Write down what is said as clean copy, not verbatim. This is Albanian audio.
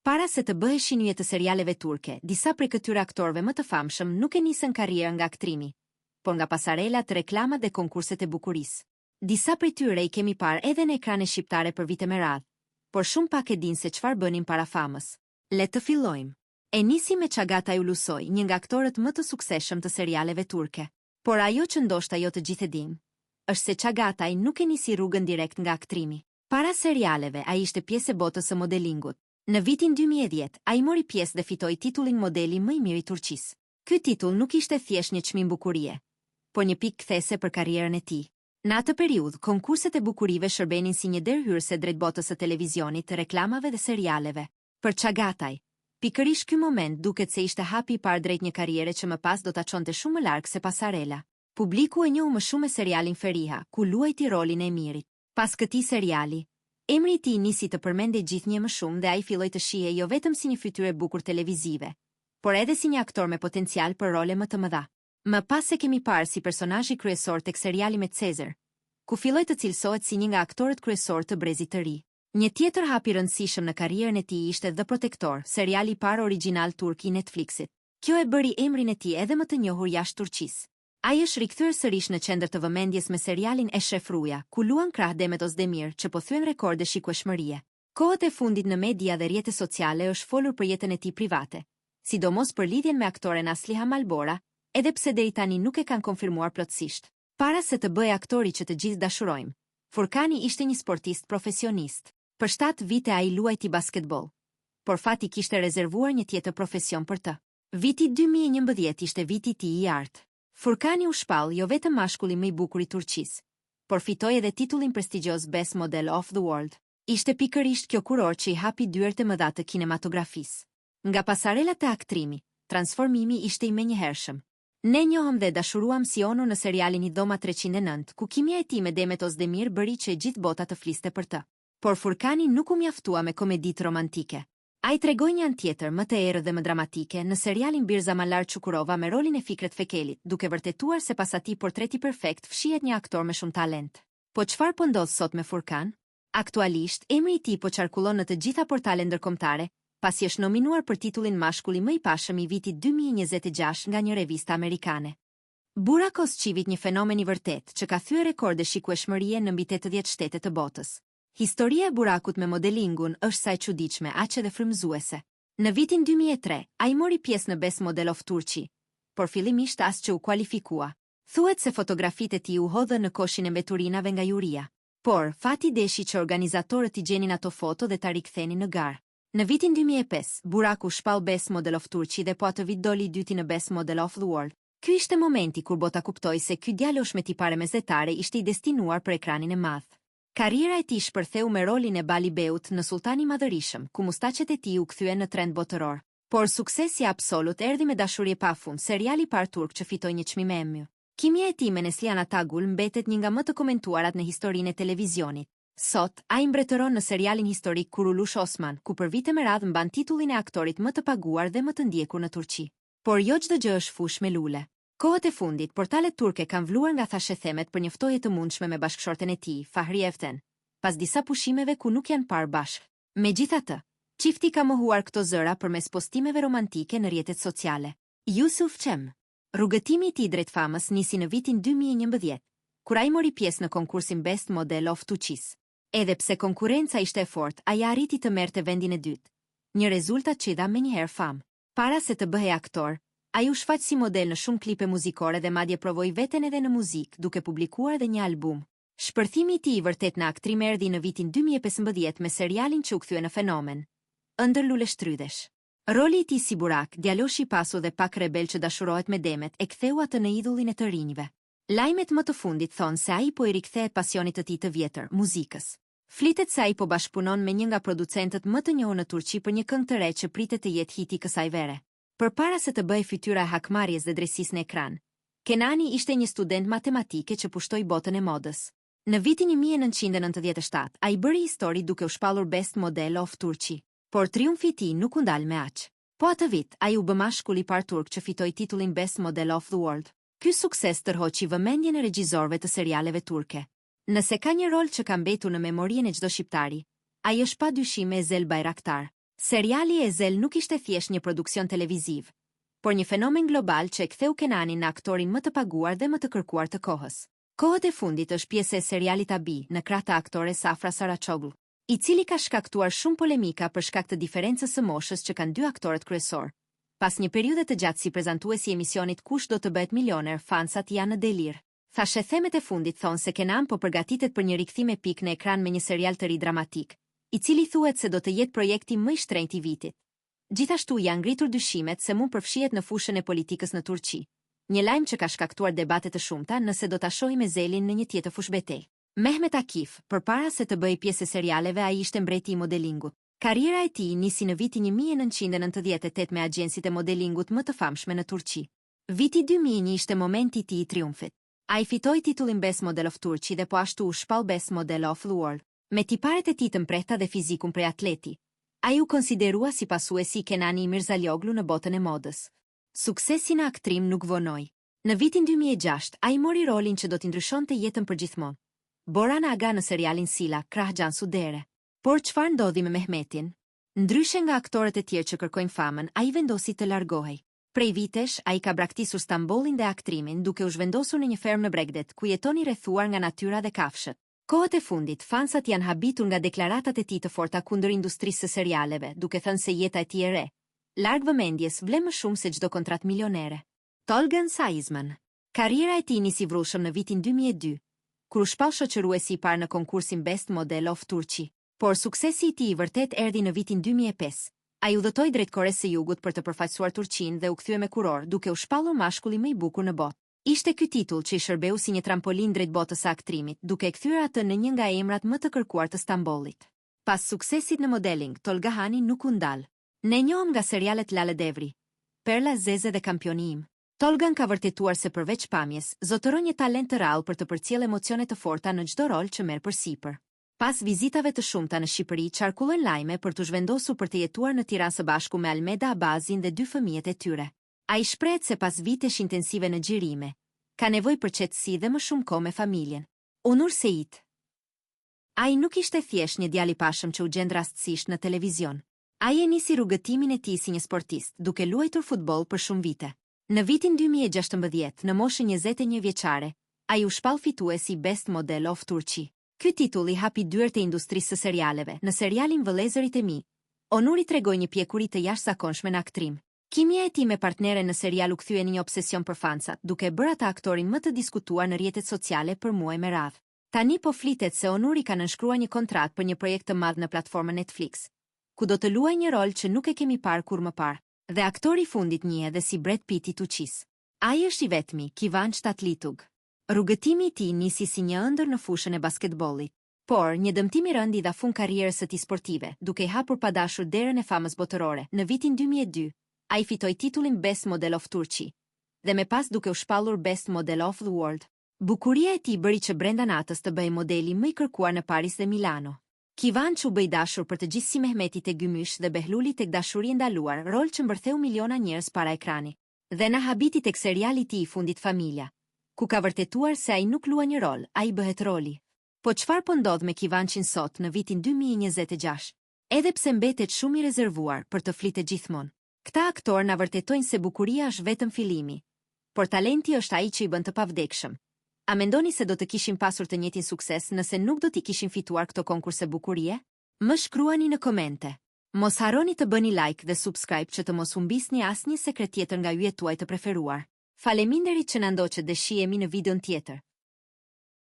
Para se të bëheshin yje të serialeve turke, disa prej këtyre aktorëve më të famshëm nuk e nisën karrierën nga aktrimi, por nga pasarela të reklamat dhe konkurset e bukurisë. Disa prej tyre i kemi parë edhe në ekrane shqiptare për vite me radhë, por shumë pak e dinë se çfarë bënin para famës. Le të fillojmë. E nisi me Çagata Ulusoy, një nga aktorët më të suksesshëm të serialeve turke. Por ajo që ndoshta jo të gjithë e dinë, është se Çagataj nuk e nisi rrugën direkt nga aktrimi. Para serialeve, ai ishte pjesë e botës së modelingut. Në vitin 2010, ai mori pjesë dhe fitoi titullin modeli më i mirë i Turqisë. Ky titull nuk ishte thjesht një çmim bukurie, por një pikë kthese për karrierën e tij. Në atë periudhë, konkurset e bukurive shërbenin si një derhyrëse drejt botës së televizionit, reklamave dhe serialeve. Për Çagataj, pikërisht ky moment duket se ishte hapi i parë drejt një karriere që më pas do ta çonte shumë më larg se pasarela. Publiku e njohu më shumë me serialin Feriha, ku luajti rolin e Emirit. Pas këtij seriali, emri i tij nisi të përmendej gjithnjë më shumë dhe ai filloi të shihej jo vetëm si një fytyrë e bukur televizive, por edhe si një aktor me potencial për role më të mëdha. Më pas se kemi parë si personazhi kryesor tek seriali me Cezar, ku filloi të cilësohet si një nga aktorët kryesor të brezit të ri. Një tjetër hap i rëndësishëm në karrierën e tij ishte The Protector, seriali i parë origjinal turk i Netflixit. Kjo e bëri emrin e tij edhe më të njohur jashtë Turqisë. Ai është rikthyer sërish në qendër të vëmendjes me serialin Eşref Rüya, ku luan krah Demet Özdemir, që po thyen rekorde shikueshmërie. Kohët e fundit në media dhe rrjetet sociale është folur për jetën e tij private, sidomos për lidhjen me aktoren Asliha Malbora, edhe pse deri tani nuk e kanë konfirmuar plotësisht. Para se të bëhej aktori që të gjithë dashurojmë, Furkani ishte një sportist profesionist. Për 7 vite ai luajti basketboll, por fati kishte rezervuar një tjetër profesion për të. Viti 2011 ishte viti i tij i artë. Furkani u shpall jo vetëm mashkulli më i bukur i Turqisë, por fitoi edhe titullin prestigjioz Best Model of the World. Ishte pikërisht kjo kuror që i hapi dyert e mëdha të kinematografisë. Nga pasarelat e aktrimi, transformimi ishte i menjëhershëm. Ne njohëm dhe dashuruam Sionu në serialin Idoma 309, ku kimia e tij me Demet Özdemir bëri që e gjithë bota të fliste për të. Por Furkani nuk u mjaftua me komeditë romantike. Ai tregoi një anë tjetër më të errët dhe më dramatike në serialin Birza Malar Çukurova me rolin e Fikret Fekelit, duke vërtetuar se pas atij portreti perfekt fshihet një aktor me shumë talent. Po çfarë po ndodh sot me Furkan? Aktualisht, emri i tij po qarkullon në të gjitha portalet ndërkombëtare, pasi është nominuar për titullin mashkulli më i pashëm i vitit 2026 nga një revistë amerikane. Burak Özçivit, një fenomen i vërtet që ka thyer rekorde shikueshmërie në mbi 80 shtete të botës. Historia e Burakut me modelingun është sa e çuditshme, aq edhe frymëzuese. Në vitin 2003, ai mori pjesë në Best Model of Turkey, por fillimisht as që u kualifikua. Thuhet se fotografitë e tij u hodhën në koshin e mbeturinave nga juria. Por fati deshi që organizatorët i gjenin ato foto dhe ta rikthenin në garë. Në vitin 2005, Buraku shpall Best Model of Turkey dhe po atë vit doli i dyti në Best Model of the World. Ky ishte momenti kur bota kuptoi se ky djalosh me tipare mesetare ishte i destinuar për ekranin e madh. Karriera e tij shpërtheu me rolin e Bali Beut në Sultani i Madhërisëm, ku mustaqet e tij u kthyen në trend botëror. Por suksesi absolut erdhi me dashuri e pafund, seriali i parë turk që fitoi një çmim Emmy. Kimia e tij me Neslihan Atagul mbetet një nga më të komentuarat në historinë e televizionit. Sot, ai mbretëron në serialin historik Kurulush Osman, ku për vite me radhë mban titullin e aktorit më të paguar dhe më të ndjekur në Turqi. Por jo çdo gjë është fush me lule. Kohët e fundit, portalet turke kanë vluar nga thashethemet për një ftojë të mundshme me bashkëshorten e tij, Fahri Evten, pas disa pushimeve ku nuk janë parë bashkë. Megjithatë, çifti ka mohuar këto zëra përmes postimeve romantike në rrjetet sociale. Yusuf Cem. Rrugëtimi i tij drejt famës nisi në vitin 2011, kur ai mori pjesë në konkursin Best Model of Turkey. Edhe pse konkurrenca ishte e fortë, ai arriti të merrte vendin e dytë. Një rezultat që i dha menjëherë famë. Para se të bëhej aktor, ai u shfaq si model në shumë klipe muzikore dhe madje provoi veten edhe në muzikë, duke publikuar edhe një album. Shpërthimi i tij vërtet në aktrim erdhi në vitin 2015 me serialin që u kthye në fenomen, Ëndër lule shtrydhesh. Roli i tij si Burak, djaloshi i pasur dhe pak rebel që dashurohet me Demet, e ktheu atë në idhullin e të rinjve. Lajmet më të fundit thonë se ai po i rikthehet pasionit të tij të vjetër, muzikës. Flitet se ai po bashkëpunon me një nga producentët më të njohur në Turqi për një këngë të re që pritet të jetë hiti kësaj vere. Përpara se të bëhej fytyra e hakmarrjes dhe drejtësisë në ekran, Kenani ishte një student matematike që pushtoi botën e modës. Në vitin 1997, ai bëri histori duke u shpallur Best Model of Turkey, por triumfi i tij nuk u ndal me aq. Po atë vit, ai u bë mashkulli i parë turk që fitoi titullin Best Model of the World. Ky sukses tërhoqi vëmendjen e regjisorëve të serialeve turke. Nëse ka një rol që ka mbetur në memorien e çdo shqiptari, ai është padyshim Ezel Bayraktar. Seriali Ezel nuk ishte thjesht një produksion televiziv, por një fenomen global që e ktheu Kenanin në aktorin më të paguar dhe më të kërkuar të kohës. Kohët e fundit është pjesë e serialit Abi në krah të aktores Safra Saraçoglu, i cili ka shkaktuar shumë polemika për shkak të diferencës së moshës që kanë dy aktorët kryesor. Pas një periudhe të gjatë si prezantuesi i emisionit Kush do të bëhet milioner, fansat janë në delir. Thashë themet e fundit thonë se Kenan po përgatitet për një rikthim epik në ekran me një serial të ri dramatik, i cili thuhet se do të jetë projekti më i shtrenjtë i vitit. Gjithashtu janë ngritur dyshimet se mund përfshihet në fushën e politikës në Turqi. Një lajm që ka shkaktuar debate të shumta nëse do ta shohim Ezelin në një tjetër fushbetej. Mehmet Akif, përpara se të bëjë pjesë e serialeve, ai ishte mbreti i modelingut. Karriera e tij nisi në vitin 1998 me agjencitë e modelingut më të famshme në Turqi. Viti 2001 ishte momenti i tij i triumfit. Ai fitoi titullin Best Model of Turkey dhe po ashtu u shpall Best Model of the World. Me tiparet e tij të mprehta dhe fizikun prej atleti, ai u konsiderua si pasuesi i Kenani Mirzaljoglu në botën e modës. Suksesi në aktrim nuk vonoi. Në vitin 2006, ai mori rolin që do t'i ndryshonte jetën përgjithmonë. Boran Aga në serialin Sila, krah Cansu Dere. Por çfarë ndodhi me Mehmetin? Ndryshe nga aktorët e tjerë që kërkojnë famën, ai vendosi të largohej. Prej vitesh, ai ka braktisur Stambollin dhe aktrimin duke u zhvendosur në një fermë në Bregdet, ku jetoni rrethuar nga natyra dhe kafshët. Kohët e fundit, fansat janë habitur nga deklaratat e tij të forta kundër industrisë së serialeve, duke thënë se jeta e tij e re, larg vëmendjes, vlen më shumë se çdo kontratë milionere. Tolgan Saizman. Karriera e tij nisi vrullshëm në vitin 2002, kur u shpall shoqëruesi i parë në konkursin Best Model of Turkey. Por suksesi i tij vërtet erdhi në vitin 2005. Ai udhëtoi drejt Koresë së Jugut për të përfaqësuar Turqinë dhe u kthye me kuror, duke u shpallur mashkulli më i bukur në botë. Ishte ky titull që i shërbeu si një trampolin drejt botës së aktrimit, duke e kthyer atë në një nga emrat më të kërkuar të Stambollit. Pas suksesit në modeling, Tolga Hani nuk u ndal. Ne njohëm nga serialet Lale Devri, Perla Zeze dhe Kampioni im. Tolgan ka vërtetuar se përveç pamjes, zotëron një talent të rrallë për të përcjellë emocione të forta në çdo rol që merr përsipër. Pas vizitave të shumta në Shqipëri, qarkullojnë lajme për të zhvendosur për të jetuar në Tiranë së bashku me Almeda Abazin dhe dy fëmijët e tyre. Ai shprehet se pas vitesh intensive në xhirime, ka nevojë për qetësi dhe më shumë kohë me familjen. Onur Seit. Ai nuk ishte thjesht një djalë i pashëm që u gjend rastësisht në televizion. Ai e nisi rrugëtimin e tij si një sportist, duke luajtur futboll për shumë vite. Në vitin 2016, në moshën 21 vjeçare, ai u shpall fituesi Best Model of Turkey. Ky titull i hapi dyert e industrisë së serialeve. Në serialin Vëllezërit e mi, Onuri tregoi një pjekuri të jashtëzakonshme në aktrim. Kimia e tij me partneren në serial u kthye në një obsesion për fansat, duke bërë atë aktorin më të diskutuar në rrjetet sociale për muaj me radhë. Tani po flitet se Onuri ka nënshkruar një kontratë për një projekt të madh në platformën Netflix, ku do të luajë një rol që nuk e kemi parë kur më parë. Dhe aktori i fundit njihet edhe si Brad Pitt i Turqisë. Ai është i vetmi, Kivan Shtatlitug. Rrugëtimi i tij nisi si një ëndër në fushën e basketbollit, por një dëmtim i rënd i dha fund karrierës së tij sportive, duke i hapur padashur derën e famës botërore. Në vitin 2002, ai fitoi titullin Best Model of Turkey, dhe me pas duke u shpallur Best Model of the World. Bukuria e tij bëri që brenda natës të bëhej modeli më i kërkuar në Paris dhe Milano. Kivan u bë i dashur për të gjithë si Mehmeti tek Gymysh dhe Behluli tek Dashuri e ndaluar, rol që mbërtheu miliona njerëz para ekrani. Dhe na habiti tek seriali i tij i fundit Familja, ku ka vërtetuar se ai nuk luan një rol, ai bëhet roli. Po çfarë po ndodh me Kivançin sot në vitin 2026? Edhe pse mbetet shumë i rezervuar për të flitë gjithmonë, këta aktor na vërtetojnë se bukuria është vetëm fillimi, por talenti është ai që i bën të pavdekshëm. A mendoni se do të kishim pasur të njëjtin sukses nëse nuk do t'i kishim fituar këto konkurse bukurie? Më shkruani në komente. Mos harroni të bëni like dhe subscribe që të mos humbisni asnjë sekret tjetër nga yjet tuaj të preferuar. Faleminderit që na ndoqët dhe shihemi në videon tjetër.